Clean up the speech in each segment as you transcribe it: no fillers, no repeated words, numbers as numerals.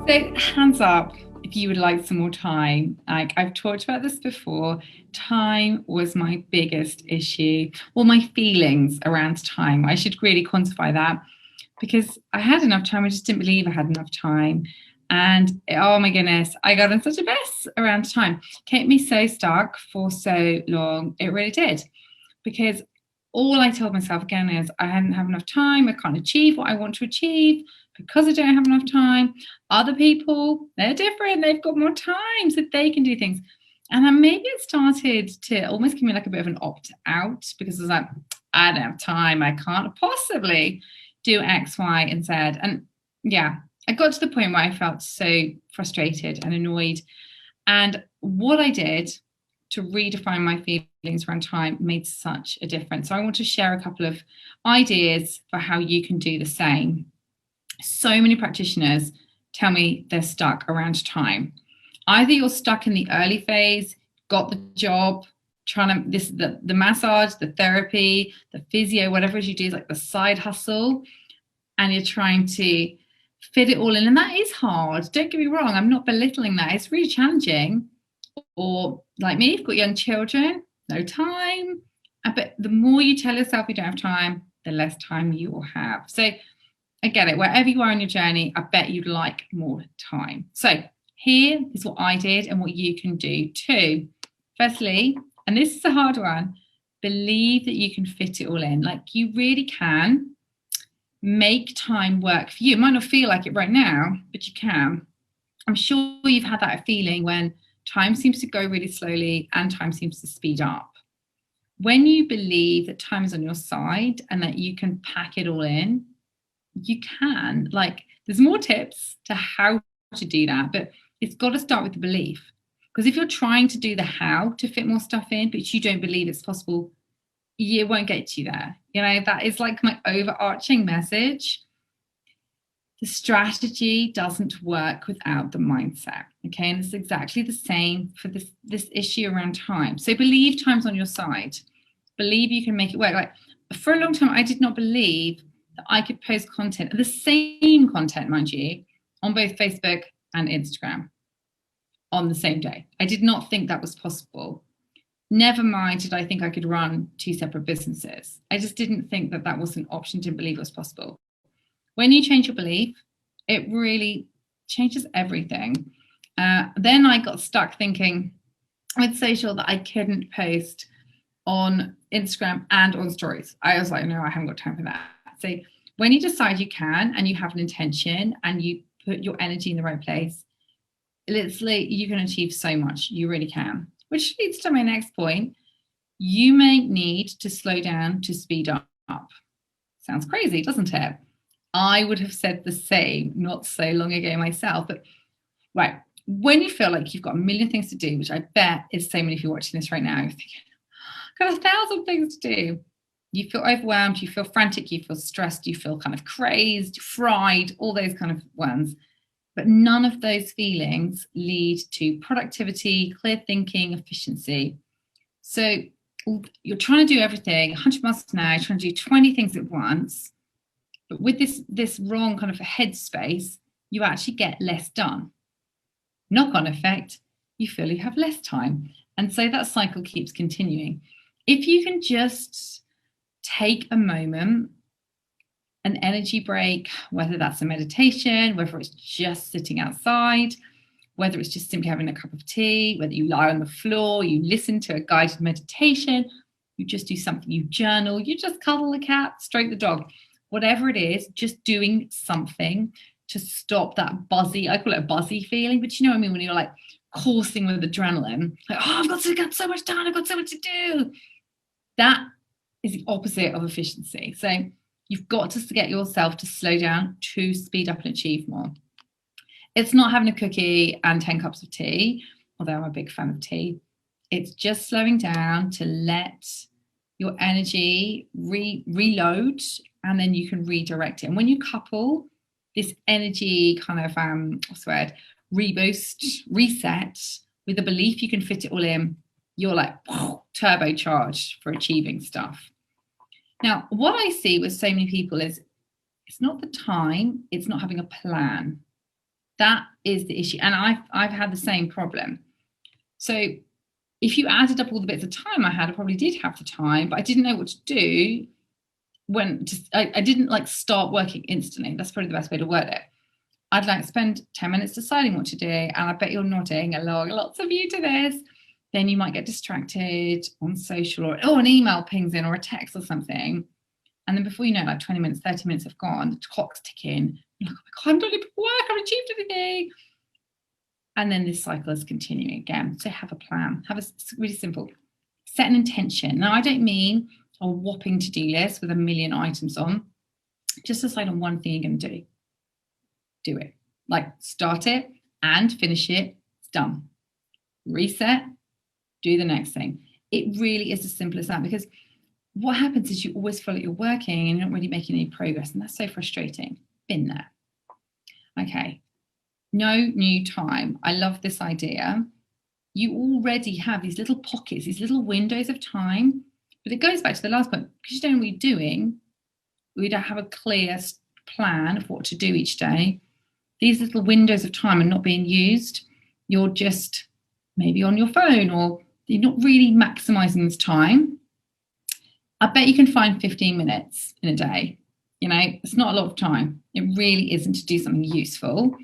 So, hands up if you would like some more time. Like I've talked about this before, time was my biggest issue, or my feelings around time. I should really quantify that because I had enough time. I just didn't believe I had enough time. And oh my goodness, I got in such a mess around time. Kept me so stuck for so long. It really did. Because all I told myself again is I hadn't have enough time. I can't achieve what I want to achieve because I don't have enough time. Other people, they're different. They've got more time, so they can do things. And then maybe it started to almost give me like a bit of an opt out because I was like, I don't have time. I can't possibly do X, Y, and Z. And yeah, I got to the point where I felt so frustrated and annoyed. And what I did to redefine my feelings around time made such a difference. So I want to share a couple of ideas for how you can do the same. So many practitioners tell me they're stuck around time. Either you're stuck in the early phase, got the job, trying to the massage, the therapy, the physio, whatever it is you do is like the side hustle, and you're trying to fit it all in. And that is hard. Don't get me wrong, I'm not belittling that. It's really challenging. Or like me, you've got young children, no time. But the more you tell yourself you don't have time, the less time you will have. So I get it. Wherever you are on your journey, I bet you'd like more time. So here is what I did and what you can do too. Firstly, and this is a hard one, believe that you can fit it all in. Like you really can make time work for you. It might not feel like it right now, but you can. I'm sure you've had that feeling when time seems to go really slowly and time seems to speed up. When you believe that time is on your side and that you can pack it all in, you can. Like, there's more tips to how to do that, but it's got to start with the belief. Because if you're trying to do the how to fit more stuff in, but you don't believe it's possible, it won't get you there. You know, that is like my overarching message. The strategy doesn't work without the mindset. Okay. And it's exactly the same for this issue around time. So believe time's on your side. Believe you can make it work. Like for a long time, I did not believe that I could post content, the same content, mind you, on both Facebook and Instagram on the same day. I did not think that was possible. Never mind did I think I could run two separate businesses. I just didn't think that that was an option, didn't believe it was possible. When you change your belief, it really changes everything. Then I got stuck thinking with social that I couldn't post on Instagram and on stories. I was like, no, I haven't got time for that. So when you decide you can and you have an intention and you put your energy in the right place, literally you can achieve so much. You really can. Which leads to my next point. You may need to slow down to speed up. Sounds crazy, doesn't it? I would have said the same not so long ago myself. But right, when you feel like you've got a million things to do, which I bet is so many of you watching this right now, you're thinking, I've got 1,000 things to do. You feel overwhelmed, you feel frantic, you feel stressed, you feel kind of crazed, fried, all those kind of ones. But none of those feelings lead to productivity, clear thinking, efficiency. So you're trying to do everything 100 miles an hour, trying to do 20 things at once. But with this wrong kind of headspace, you actually get less done. Knock-on effect, you feel you have less time. And so that cycle keeps continuing. If you can just take a moment, an energy break, whether that's a meditation, whether it's just sitting outside, whether it's just simply having a cup of tea, whether you lie on the floor, you listen to a guided meditation, you just do something, you journal, you just cuddle the cat, stroke the dog, whatever it is, just doing something to stop that buzzy, I call it a buzzy feeling, but you know what I mean? When you're like coursing with adrenaline, like, oh, I've got so much done, I've got so much to do. That is the opposite of efficiency. So you've got to get yourself to slow down to speed up and achieve more. It's not having a cookie and 10 cups of tea, although I'm a big fan of tea. It's just slowing down to let your energy reload, and then you can redirect it. And when you couple this energy kind of, what's the word, reboost, reset with the belief you can fit it all in, you're like turbocharged for achieving stuff. Now, what I see with so many people is it's not the time, it's not having a plan. That is the issue. And I've had the same problem. So if you added up all the bits of time I had, I probably did have the time, but I didn't know what to do when I didn't like start working instantly. That's probably the best way to word it. I'd like spend 10 minutes deciding what to do. And I bet you're nodding along, lots of you to this. Then you might get distracted on social or an email pings in or a text or something. And then before you know, like 20 minutes, 30 minutes have gone, the clock's ticking. You're like, oh my God, I'm done with work, I've achieved everything. And then this cycle is continuing again. So have a plan, have a really simple, set an intention. Now, I don't mean a whopping to-do list with a million items on. Just decide on one thing you're going to do. Do it. Like start it and finish it. It's done. Reset, do the next thing. It really is as simple as that, because what happens is you always feel like you're working and you're not really making any progress. And that's so frustrating. Been there. Okay. No new time. I love this idea. You already have these little pockets, these little windows of time. But it goes back to the last point, because you don't know what you're doing. We don't have a clear plan of what to do each day. These little windows of time are not being used. You're just maybe on your phone, or you're not really maximizing this time. I bet you can find 15 minutes in a day. You know, it's not a lot of time. It really isn't, to do something useful.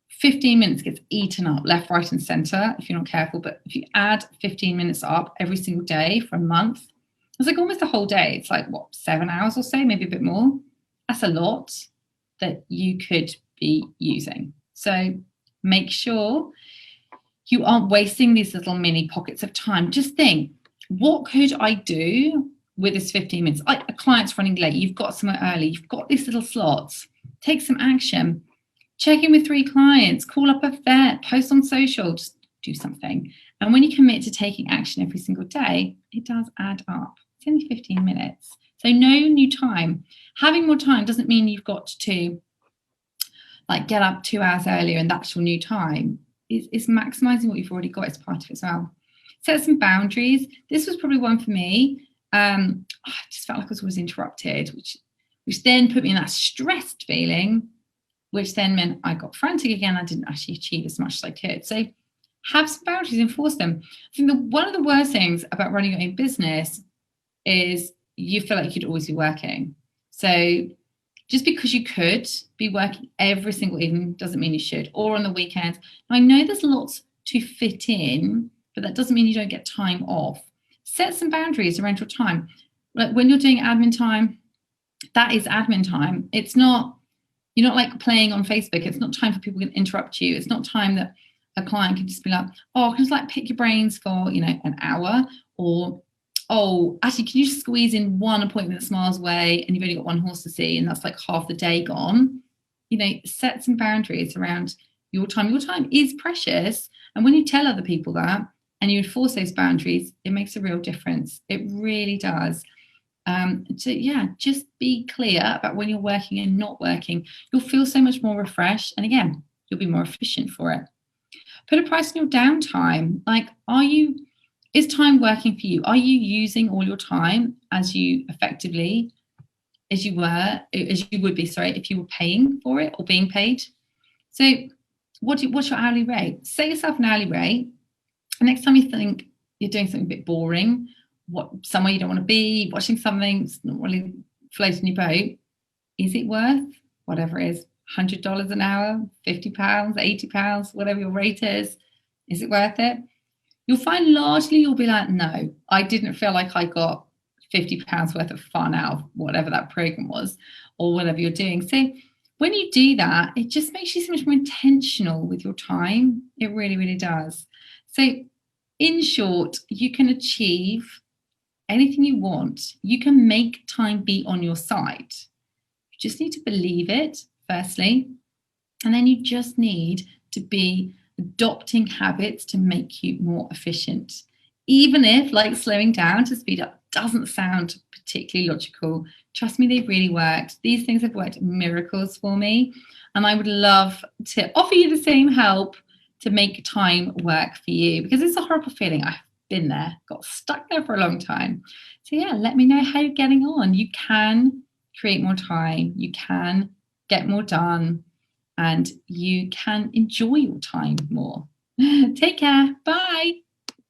15 minutes gets eaten up left, right, and center if you're not careful. But if you add 15 minutes up every single day for a month, it's like almost a whole day. It's like, what, 7 hours or so, maybe a bit more. That's a lot that you could be using. So make sure you aren't wasting these little mini pockets of time. Just think, what could I do with this 15 minutes? Like a client's running late, you've got somewhere early, you've got these little slots. Take some action. Check in with 3 clients, call up a vet, post on social, just do something. And when you commit to taking action every single day, it does add up. It's only 15 minutes. So no new time. Having more time doesn't mean you've got to like get up 2 hours earlier and that's your new time. It's maximizing what you've already got as part of it as well. Set some boundaries. This was probably one for me. I just felt like I was always interrupted, which then put me in that stressed feeling, which then meant I got frantic again. I didn't actually achieve as much as I could. So have some boundaries, enforce them. I think one of the worst things about running your own business is you feel like you could always be working. So just because you could be working every single evening doesn't mean you should, or on the weekends. Now, I know there's lots to fit in, but that doesn't mean you don't get time off. Set some boundaries around your time. Like when you're doing admin time, that is admin time. It's not, you're not like playing on Facebook. It's not time for people to interrupt you. It's not time that a client can just be like, oh, can I just like pick your brains for, an hour? Or, oh, actually, can you just squeeze in one appointment that's miles away and you've only got one horse to see and that's like half the day gone? Set some boundaries around your time. Your time is precious. And when you tell other people that and you enforce those boundaries, it makes a real difference. It really does. Just be clear about when you're working and not working. You'll feel so much more refreshed. And again, you'll be more efficient for it. Put a price on your downtime. Like, is time working for you? Are you using all your time as you effectively as you would be, if you were paying for it or being paid? So what's your hourly rate? Set yourself an hourly rate. And next time you think you're doing something a bit boring, somewhere you don't want to be, watching something that's not really floating your boat, is it worth whatever it is, $100 an hour, £50, £80, whatever your rate is it worth it? You'll find largely you'll be like, no, I didn't feel like I got £50 worth of fun out of whatever that program was or whatever you're doing. So when you do that, it just makes you so much more intentional with your time. It really, really does. So in short, you can achieve anything you want. You can make time be on your side. You just need to believe it, firstly, and then you just need to be adopting habits to make you more efficient. Even if, like, slowing down to speed up doesn't sound particularly logical, trust me, they've really worked. These things have worked miracles for me, and I would love to offer you the same help to make time work for you, because it's a horrible feeling. I've been there, got stuck there for a long time. So let me know how you're getting on. You can create more time. You can get more done. and you can enjoy your time more. Take care. Bye.